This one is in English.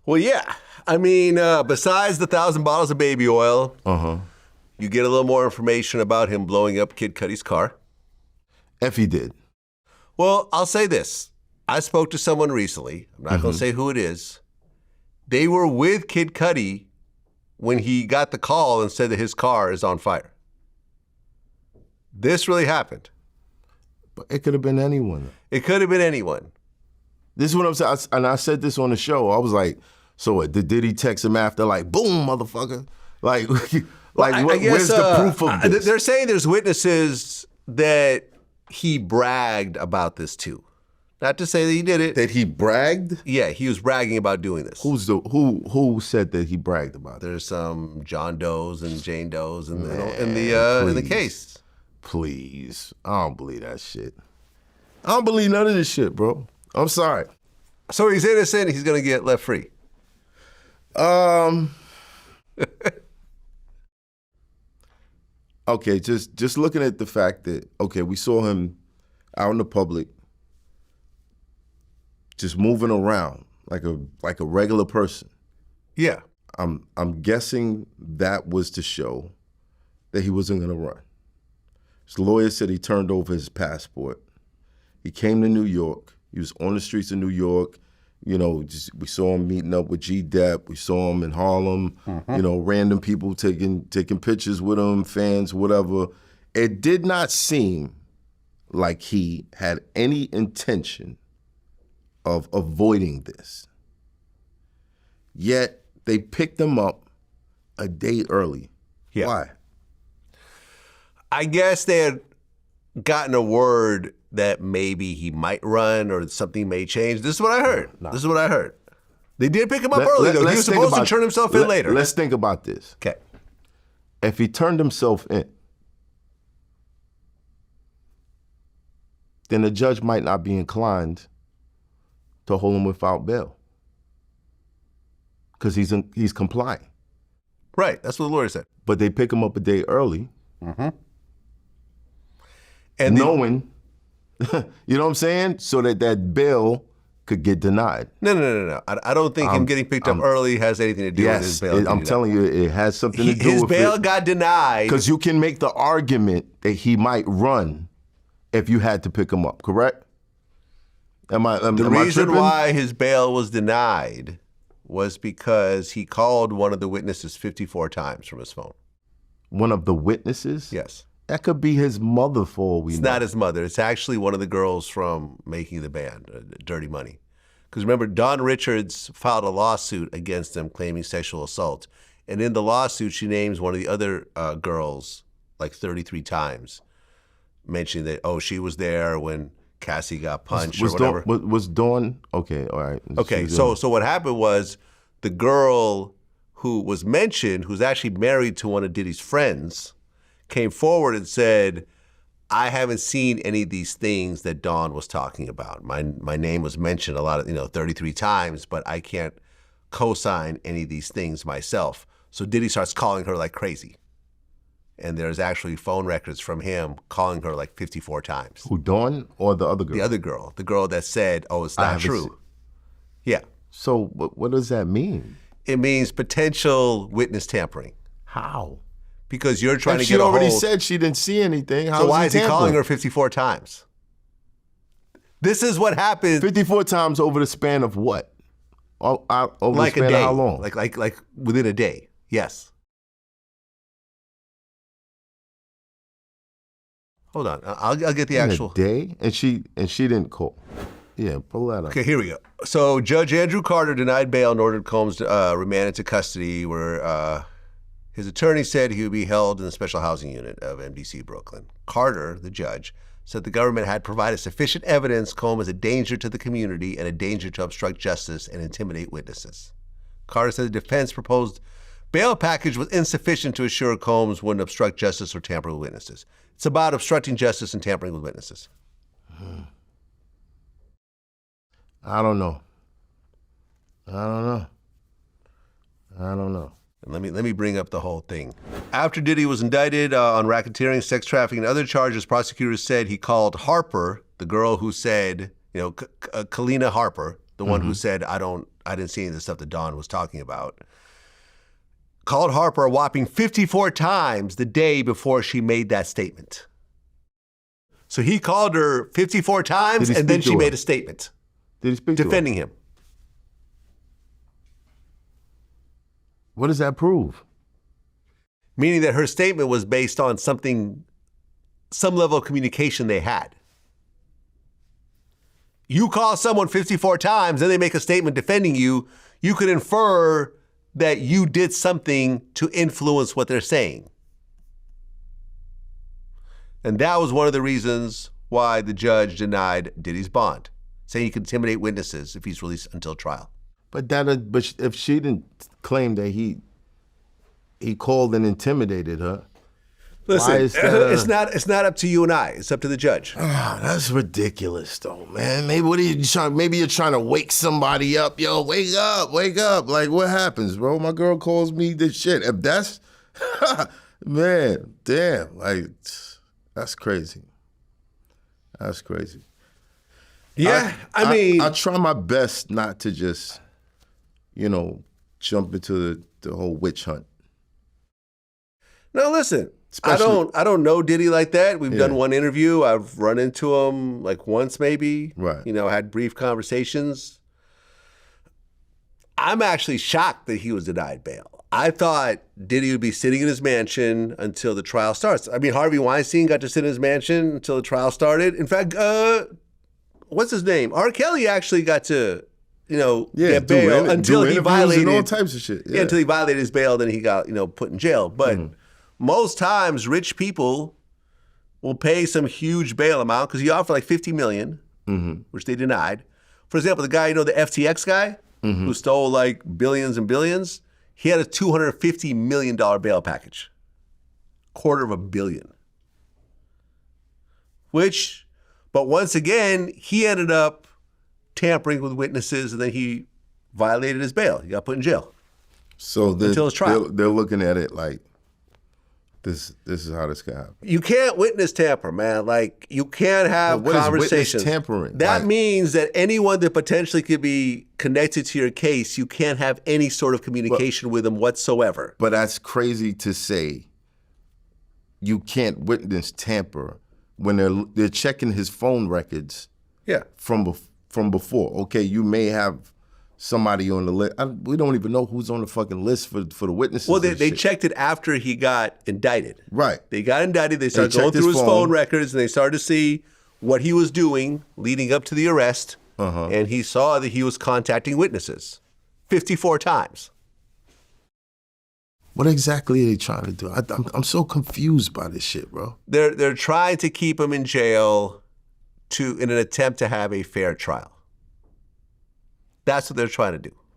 Well, yeah. I mean, besides the 1,000 bottles of baby oil, you get a little more information about him blowing up Kid Cudi's car. If he did. Well, I'll say this. I spoke to someone recently. I'm not going to say who it is. They were with Kid Cudi when he got the call and said that his car is on fire. This really happened. But it could have been anyone. It could have been anyone. This is what I'm saying. And I said this on the show. I was like, so what, did Diddy text him after, like, boom, motherfucker? Like, where's the proof of this? They're saying there's witnesses that he bragged about this too. Not to say that he did it. That he bragged? Yeah, he was bragging about doing this. Who said that he bragged about it? There's some John Does and Jane Does in the case. Please. I don't believe that shit. I don't believe none of this shit, bro. I'm sorry. So he's innocent, he's gonna get left free. Okay, just looking at the fact that, okay, we saw him out in the public just moving around like a regular person. Yeah. I'm guessing that was to show that he wasn't gonna run. His lawyer said he turned over his passport. He came to New York. He was on the streets of New York. You know, we saw him meeting up with G-Dep. We saw him in Harlem. You know, random people taking pictures with him, fans, whatever. It did not seem like he had any intention of avoiding this. Yet they picked him up a day early. Yeah. Why? I guess they had gotten a word that maybe he might run or something may change. This is what I heard. No. This is what I heard. They did pick him up early, though. He was supposed to turn himself in later. Let's think about this. Okay. If he turned himself in, then the judge might not be inclined to hold him without bail because he's complying. Right. That's what the lawyer said. But they pick him up a day early, and knowing, you know what I'm saying, so that bail could get denied. No. I don't think him getting picked up early has anything to do with his bail. I'm telling you, it has something to do with it. His bail got denied. Because you can make the argument that he might run if you had to pick him up, correct? The reason why his bail was denied was because he called one of the witnesses 54 times from his phone. One of the witnesses? Yes. That could be his mother for all we know. It's not his mother. It's actually one of the girls from making the band, Dirty Money. Because remember, Dawn Richards filed a lawsuit against him claiming sexual assault. And in the lawsuit, she names one of the other girls like 33 times, mentioning that, oh, she was there when Cassie got punched or whatever. Was Dawn? Okay, all right. Okay, so what happened was the girl who was mentioned, who's actually married to one of Diddy's friends, came forward and said, I haven't seen any of these things that Dawn was talking about. My name was mentioned a lot of, 33 times, but I can't co-sign any of these things myself. So Diddy starts calling her like crazy. And there's actually phone records from him calling her like 54 times. Who, Dawn or the other girl? The other girl. The girl that said, oh, it's not true. Yeah. So what does that mean? It means potential witness tampering. How? Because you're trying to get a hold. She already said she didn't see anything. So why is he calling her 54 times? This is what happened. 54 times over the span of what? Over like the span a day. Of how long? Like within a day. Yes. Hold on. I'll get the actual. A day? And she didn't call. Yeah, pull that up. Okay, here we go. So Judge Andrew Carter denied bail and ordered Combs remanded to custody, where his attorney said he would be held in the special housing unit of MDC Brooklyn. Carter, the judge, said the government had provided sufficient evidence Combs is a danger to the community and a danger to obstruct justice and intimidate witnesses. Carter said the defense proposed bail package was insufficient to assure Combs wouldn't obstruct justice or tamper with witnesses. It's about obstructing justice and tampering with witnesses. I don't know. And let me bring up the whole thing. After Diddy was indicted on racketeering, sex trafficking, and other charges, prosecutors said he called Harper, the girl who said, Kalenna Harper, the one who said, I I didn't see any of the stuff that Dawn was talking about, called Harper a whopping 54 times the day before she made that statement. So he called her 54 times, and then she made a statement. Did he speak to her? Defending him. What does that prove? Meaning that her statement was based on something, some level of communication they had. You call someone 54 times, and they make a statement defending you, you could infer that you did something to influence what they're saying. And that was one of the reasons why the judge denied Diddy's bond, saying he could intimidate witnesses if he's released until trial. But if she didn't claim that he called and intimidated her, listen, why is that it's not up to you and I. It's up to the judge. Oh, that's ridiculous, though, man. Maybe you're trying to wake somebody up. Yo, wake up. Like, what happens, bro? My girl calls me this shit. If that's, man, damn, like, that's crazy. That's crazy. Yeah, I mean, I try my best not to just, jump into the whole witch hunt. No, listen. I don't know Diddy like that. We've done one interview. I've run into him like once maybe. Right. Had brief conversations. I'm actually shocked that he was denied bail. I thought Diddy would be sitting in his mansion until the trial starts. I mean, Harvey Weinstein got to sit in his mansion until the trial started. In fact, what's his name? R. Kelly actually got to, get bail until he violated all types of shit. Yeah, until he violated his bail, then he got, put in jail. But most times, rich people will pay some huge bail amount because he offered like $50 million, which they denied. For example, the guy, the FTX guy who stole like billions and billions, he had a $250 million bail package, $250 million. But once again, he ended up tampering with witnesses, and then he violated his bail. He got put in jail. So until his trial. They're looking at it like, this is how this can happen. You can't witness tamper, man. Like, you can't have conversations. What is witness tampering? That means that anyone that potentially could be connected to your case, you can't have any sort of communication with them whatsoever. But that's crazy to say you can't witness tamper when they're checking his phone records from before. Okay, you may have somebody on the list. We don't even know who's on the fucking list for the witnesses. Well, they checked it after he got indicted. Right. They got indicted. They started going through his phone records, and they started to see what he was doing leading up to the arrest. And he saw that he was contacting witnesses 54 times. What exactly are they trying to do? I'm so confused by this shit, bro. They're trying to keep him in jail in an attempt to have a fair trial. That's what they're trying to do.